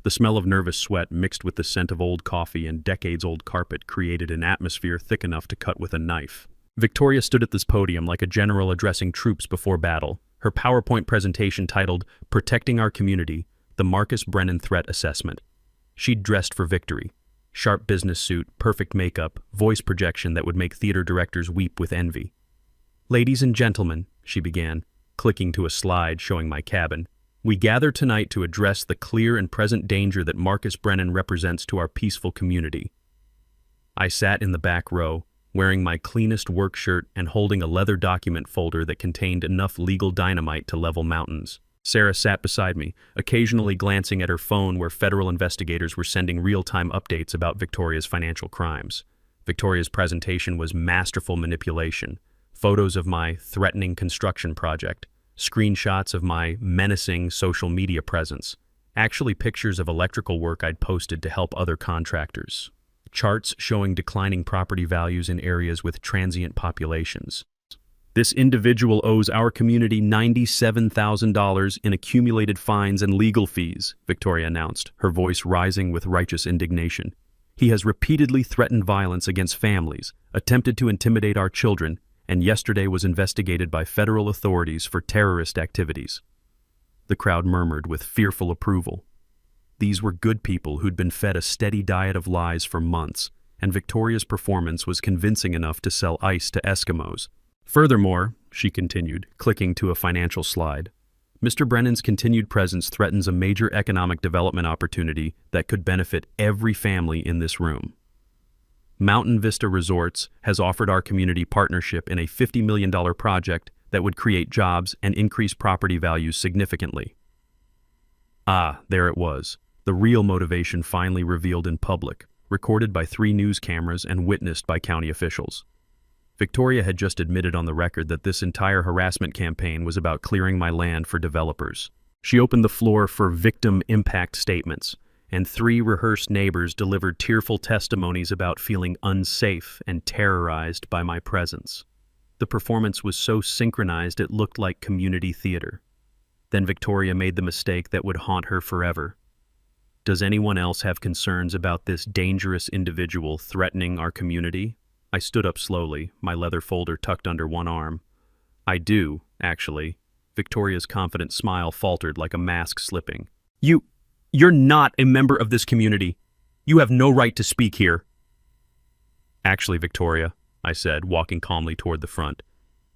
The smell of nervous sweat mixed with the scent of old coffee and decades-old carpet created an atmosphere thick enough to cut with a knife. Victoria stood at this podium like a general addressing troops before battle, her PowerPoint presentation titled, "Protecting Our Community, the Marcus Brennan Threat Assessment." She'd dressed for victory. Sharp business suit, perfect makeup, voice projection that would make theater directors weep with envy. "Ladies and gentlemen," she began, clicking to a slide showing my cabin, "we gather tonight to address the clear and present danger that Marcus Brennan represents to our peaceful community." I sat in the back row, wearing my cleanest work shirt and holding a leather document folder that contained enough legal dynamite to level mountains. Sarah sat beside me, occasionally glancing at her phone where federal investigators were sending real-time updates about Victoria's financial crimes. Victoria's presentation was masterful manipulation. Photos of my threatening construction project, screenshots of my menacing social media presence, actually pictures of electrical work I'd posted to help other contractors, charts showing declining property values in areas with transient populations. "This individual owes our community $97,000 in accumulated fines and legal fees," Victoria announced, her voice rising with righteous indignation. "He has repeatedly threatened violence against families, attempted to intimidate our children, and yesterday was investigated by federal authorities for terrorist activities." The crowd murmured with fearful approval. These were good people who'd been fed a steady diet of lies for months, and Victoria's performance was convincing enough to sell ice to Eskimos. "Furthermore," she continued, clicking to a financial slide, "Mr. Brennan's continued presence threatens a major economic development opportunity that could benefit every family in this room. Mountain Vista Resorts has offered our community partnership in a $50 million project that would create jobs and increase property values significantly." Ah, there it was, the real motivation finally revealed in public, recorded by 3 news cameras and witnessed by county officials. Victoria had just admitted on the record that this entire harassment campaign was about clearing my land for developers. She opened the floor for victim impact statements, and 3 rehearsed neighbors delivered tearful testimonies about feeling unsafe and terrorized by my presence. The performance was so synchronized it looked like community theater. Then Victoria made the mistake that would haunt her forever. "Does anyone else have concerns about this dangerous individual threatening our community?" I stood up slowly, my leather folder tucked under one arm. "I do, actually." Victoria's confident smile faltered like a mask slipping. You're not a member of this community. You have no right to speak here." "Actually, Victoria," I said, walking calmly toward the front,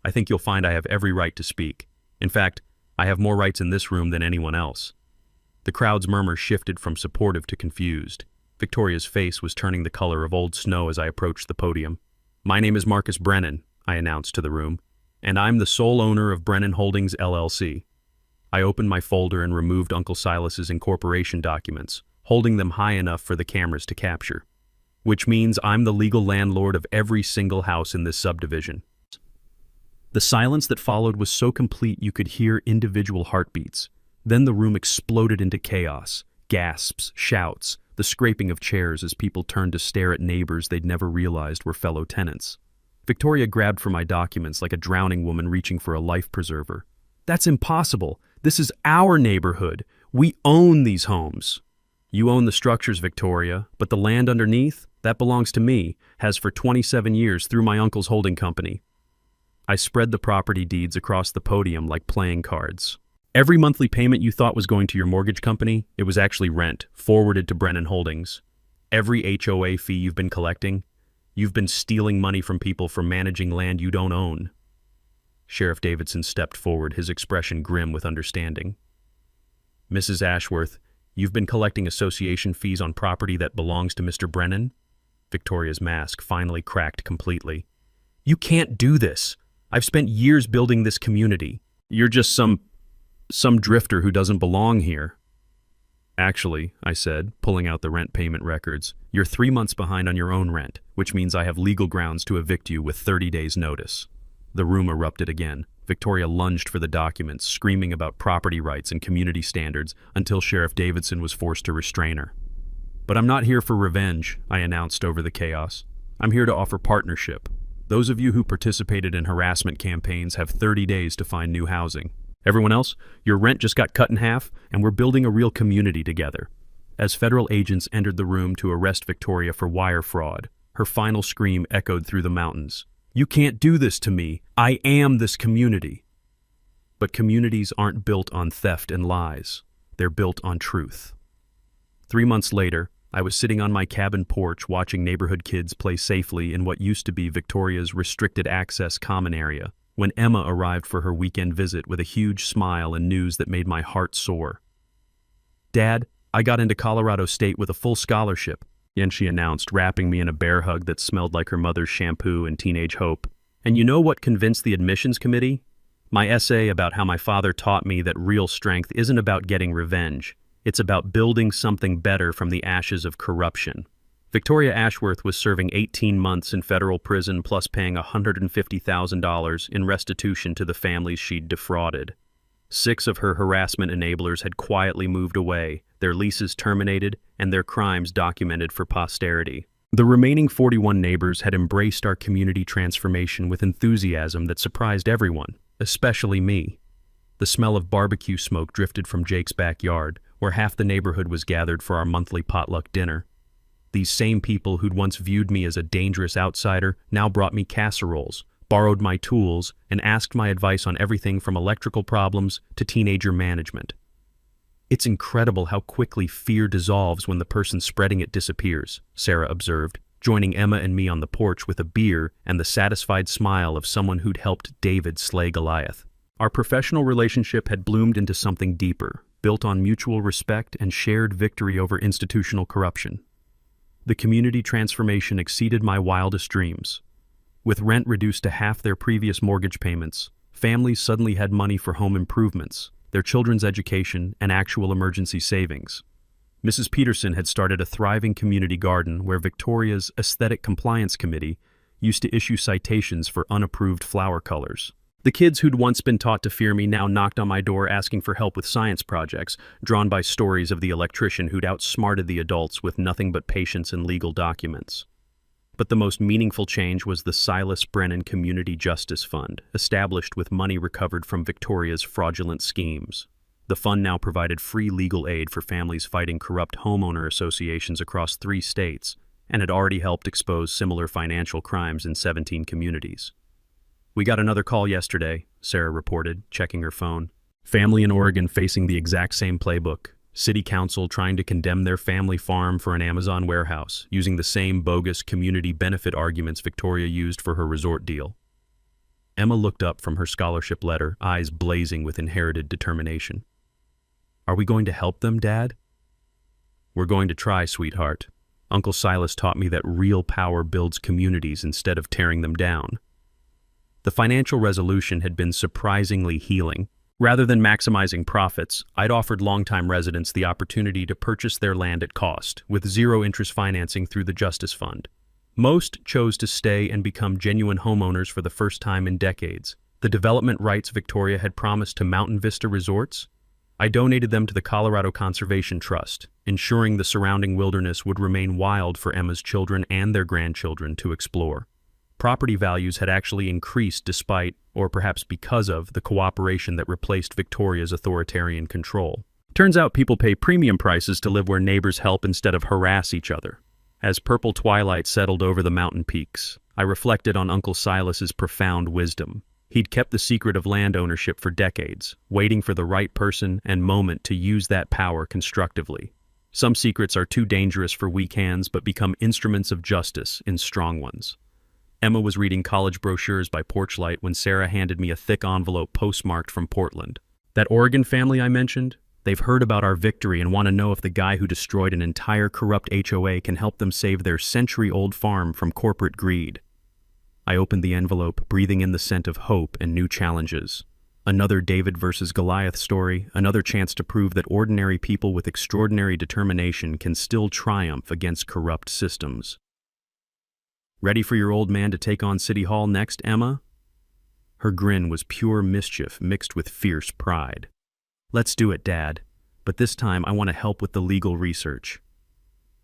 "I think you'll find I have every right to speak. In fact, I have more rights in this room than anyone else." The crowd's murmur shifted from supportive to confused. Victoria's face was turning the color of old snow as I approached the podium. "My name is Marcus Brennan," I announced to the room, "and I'm the sole owner of Brennan Holdings, LLC. I opened my folder and removed Uncle Silas's incorporation documents, holding them high enough for the cameras to capture. Which means I'm the legal landlord of every single house in this subdivision." The silence that followed was so complete you could hear individual heartbeats. Then the room exploded into chaos. Gasps, shouts, the scraping of chairs as people turned to stare at neighbors they'd never realized were fellow tenants. Victoria grabbed for my documents like a drowning woman reaching for a life preserver. "That's impossible. This is our neighborhood. We own these homes." "You own the structures, Victoria, but the land underneath, that belongs to me, has for 27 years through my uncle's holding company." I spread the property deeds across the podium like playing cards. "Every monthly payment you thought was going to your mortgage company, it was actually rent, forwarded to Brennan Holdings. Every HOA fee you've been collecting, you've been stealing money from people for managing land you don't own." Sheriff Davidson stepped forward, his expression grim with understanding. "Mrs. Ashworth, you've been collecting association fees on property that belongs to Mr. Brennan?" Victoria's mask finally cracked completely. "You can't do this. I've spent years building this community. You're just some drifter who doesn't belong here." "Actually," I said, pulling out the rent payment records, "you're 3 months behind on your own rent, which means I have legal grounds to evict you with 30 days' notice." The room erupted again. Victoria lunged for the documents, screaming about property rights and community standards until Sheriff Davidson was forced to restrain her. "But I'm not here for revenge," I announced over the chaos. "I'm here to offer partnership. Those of you who participated in harassment campaigns have 30 days to find new housing. Everyone else, your rent just got cut in half, and we're building a real community together." As federal agents entered the room to arrest Victoria for wire fraud, her final scream echoed through the mountains. "You can't do this to me. I am this community." But communities aren't built on theft and lies. They're built on truth. 3 months later, I was sitting on my cabin porch watching neighborhood kids play safely in what used to be Victoria's restricted access common area, when Emma arrived for her weekend visit with a huge smile and news that made my heart soar. "Dad, I got into Colorado State with a full scholarship," she announced, wrapping me in a bear hug that smelled like her mother's shampoo and teenage hope. "And you know what convinced the admissions committee? My essay about how my father taught me that real strength isn't about getting revenge. It's about building something better from the ashes of corruption." Victoria Ashworth was serving 18 months in federal prison plus paying $150,000 in restitution to the families she'd defrauded. 6 of her harassment enablers had quietly moved away, their leases terminated, and their crimes documented for posterity. The remaining 41 neighbors had embraced our community transformation with enthusiasm that surprised everyone, especially me. The smell of barbecue smoke drifted from Jake's backyard, where half the neighborhood was gathered for our monthly potluck dinner. These same people who'd once viewed me as a dangerous outsider now brought me casseroles, borrowed my tools, and asked my advice on everything from electrical problems to teenager management. "It's incredible how quickly fear dissolves when the person spreading it disappears," Sarah observed, joining Emma and me on the porch with a beer and the satisfied smile of someone who'd helped David slay Goliath. Our professional relationship had bloomed into something deeper, built on mutual respect and shared victory over institutional corruption. The community transformation exceeded my wildest dreams. With rent reduced to half their previous mortgage payments, families suddenly had money for home improvements, their children's education, and actual emergency savings. Mrs. Peterson had started a thriving community garden where Victoria's Aesthetic Compliance Committee used to issue citations for unapproved flower colors. The kids who'd once been taught to fear me now knocked on my door asking for help with science projects, drawn by stories of the electrician who'd outsmarted the adults with nothing but patience and legal documents. But the most meaningful change was the Silas Brennan Community Justice Fund, established with money recovered from Victoria's fraudulent schemes. The fund now provided free legal aid for families fighting corrupt homeowner associations across 3 states, and had already helped expose similar financial crimes in 17 communities. "We got another call yesterday," Sarah reported, checking her phone. "Family in Oregon facing the exact same playbook. City council trying to condemn their family farm for an Amazon warehouse, using the same bogus community benefit arguments Victoria used for her resort deal." Emma looked up from her scholarship letter, eyes blazing with inherited determination. "Are we going to help them, Dad?" "We're going to try, sweetheart. Uncle Silas taught me that real power builds communities instead of tearing them down. The financial resolution had been surprisingly healing. Rather than maximizing profits, I'd offered longtime residents the opportunity to purchase their land at cost, with zero-interest financing through the Justice Fund. Most chose to stay and become genuine homeowners for the first time in decades. The development rights Victoria had promised to Mountain Vista Resorts, I donated them to the Colorado Conservation Trust, ensuring the surrounding wilderness would remain wild for Emma's children and their grandchildren to explore. Property values had actually increased despite, or perhaps because of, the cooperation that replaced Victoria's authoritarian control. Turns out people pay premium prices to live where neighbors help instead of harass each other. As purple twilight settled over the mountain peaks, I reflected on Uncle Silas's profound wisdom. He'd kept the secret of land ownership for decades, waiting for the right person and moment to use that power constructively. Some secrets are too dangerous for weak hands but become instruments of justice in strong ones. Emma was reading college brochures by porchlight when Sarah handed me a thick envelope postmarked from Portland. That Oregon family I mentioned? They've heard about our victory and want to know if the guy who destroyed an entire corrupt HOA can help them save their century-old farm from corporate greed. I opened the envelope, breathing in the scent of hope and new challenges. Another David versus Goliath story, another chance to prove that ordinary people with extraordinary determination can still triumph against corrupt systems. Ready for your old man to take on City Hall next, Emma? Her grin was pure mischief mixed with fierce pride. Let's do it, Dad. But this time I want to help with the legal research.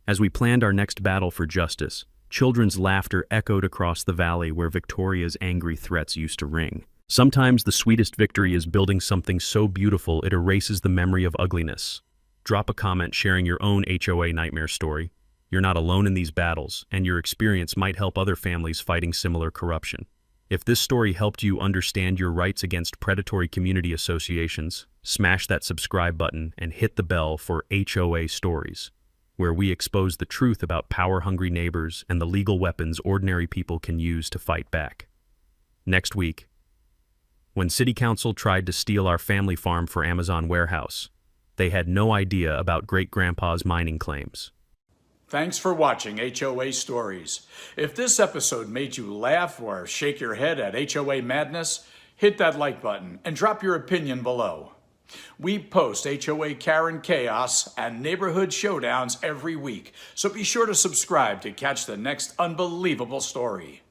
As we planned our next battle for justice, children's laughter echoed across the valley where Victoria's angry threats used to ring. Sometimes the sweetest victory is building something so beautiful it erases the memory of ugliness. Drop a comment sharing your own HOA nightmare story. You're not alone in these battles, and your experience might help other families fighting similar corruption. If this story helped you understand your rights against predatory community associations, smash that subscribe button and hit the bell for HOA Stories, where we expose the truth about power-hungry neighbors and the legal weapons ordinary people can use to fight back. Next week, when City Council tried to steal our family farm for Amazon warehouse, they had no idea about Great-Grandpa's mining claims.
Thanks for watching HOA Stories. If this episode made you laugh or shake your head at HOA madness, hit that like button and drop your opinion below. We post HOA Karen Chaos and Neighborhood Showdowns every week, so be sure to subscribe to catch the next unbelievable story.